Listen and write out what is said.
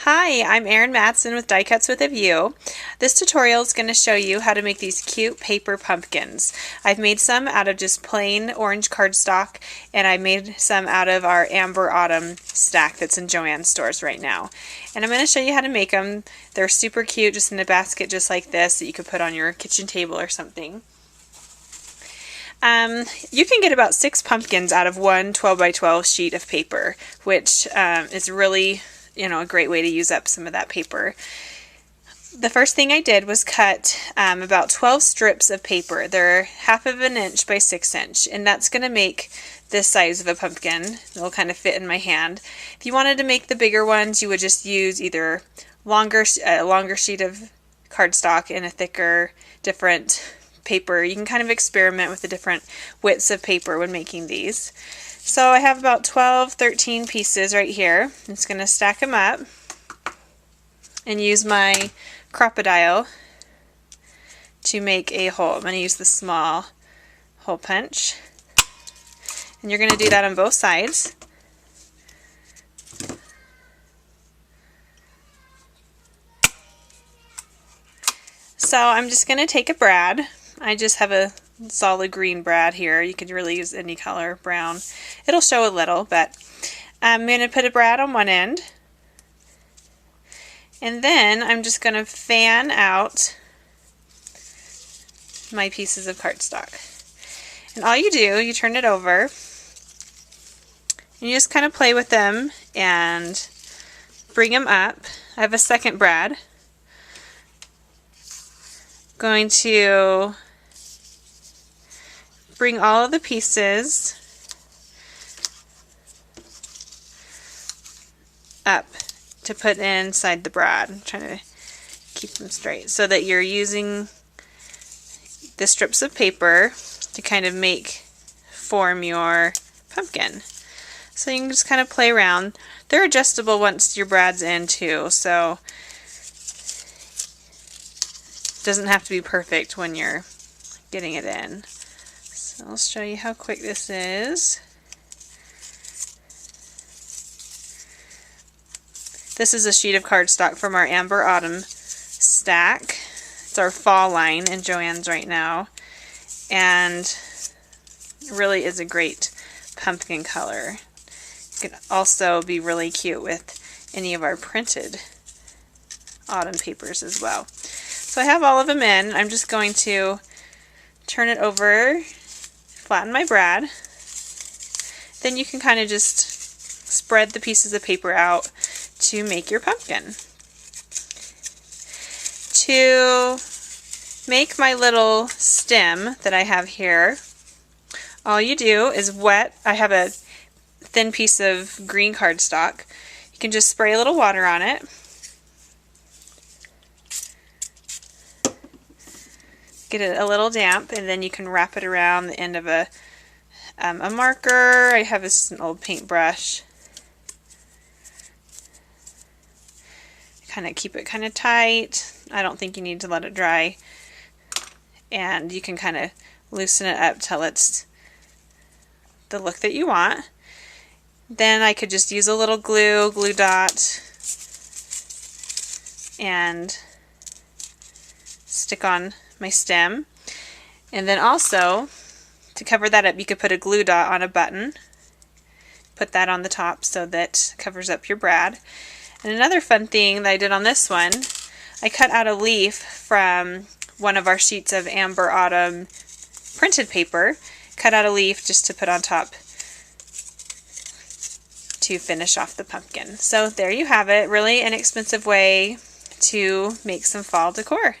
Hi, I'm Erin Matson with Die Cuts with a View. This tutorial is going to show you how to make these cute paper pumpkins. I've made some out of just plain orange cardstock, and I made some out of our Amber Autumn stack that's in Joann's stores right now. And I'm going to show you how to make them. They're super cute, just in a basket just like this that you could put on your kitchen table or something. You can get about 6 pumpkins out of one 12 by 12 sheet of paper, which is really a great way to use up some of that paper. The first thing I did was cut about 12 strips of paper. They're 1/2 inch by 6 inch, and that's going to make this size of a pumpkin. It'll kind of fit in my hand. If you wanted to make the bigger ones, you would just use either a longer sheet of cardstock and a thicker, different paper. You can kind of experiment with the different widths of paper when making these. So I have about 13 pieces right here. I'm just going to stack them up and use my crocodile to make a hole. I'm going to use the small hole punch. And you're going to do that on both sides. So I'm just going to take a brad. I just have a solid green brad here. You could really use any color, brown. It'll show a little, but I'm going to put a brad on one end, and then I'm just going to fan out my pieces of cardstock. And all you do, you turn it over, and you just kind of play with them and bring them up. I have a second brad. Going to bring all of the pieces up to put inside the brad. I'm trying to keep them straight so that you're using the strips of paper to kind of form your pumpkin. So you can just kind of play around. They're adjustable once your brad's in too, so it doesn't have to be perfect when you're getting it in. So I'll show you how quick this is. This is a sheet of cardstock from our Amber Autumn Stack. It's our fall line in Joann's right now, and it really is a great pumpkin color. It can also be really cute with any of our printed autumn papers as well. So I have all of them in. I'm just going to turn it over, flatten my brad. Then you can kind of just spread the pieces of paper out to make your pumpkin. To make my little stem that I have here, all you do is I have a thin piece of green cardstock. You can just spray a little water on it. Get it a little damp, and then you can wrap it around the end of a marker. I have an old paintbrush. Kind of keep it kind of tight. I don't think you need to let it dry. And you can kind of loosen it up till it's the look that you want. Then I could just use a little glue dot, and stick on my stem. And then also, to cover that up, you could put a glue dot on a button. Put that on the top so that covers up your brad. And another fun thing that I did on this one, I cut out a leaf from one of our sheets of Amber Autumn printed paper. Cut out a leaf just to put on top to finish off the pumpkin. So there you have it. Really inexpensive way to make some fall decor.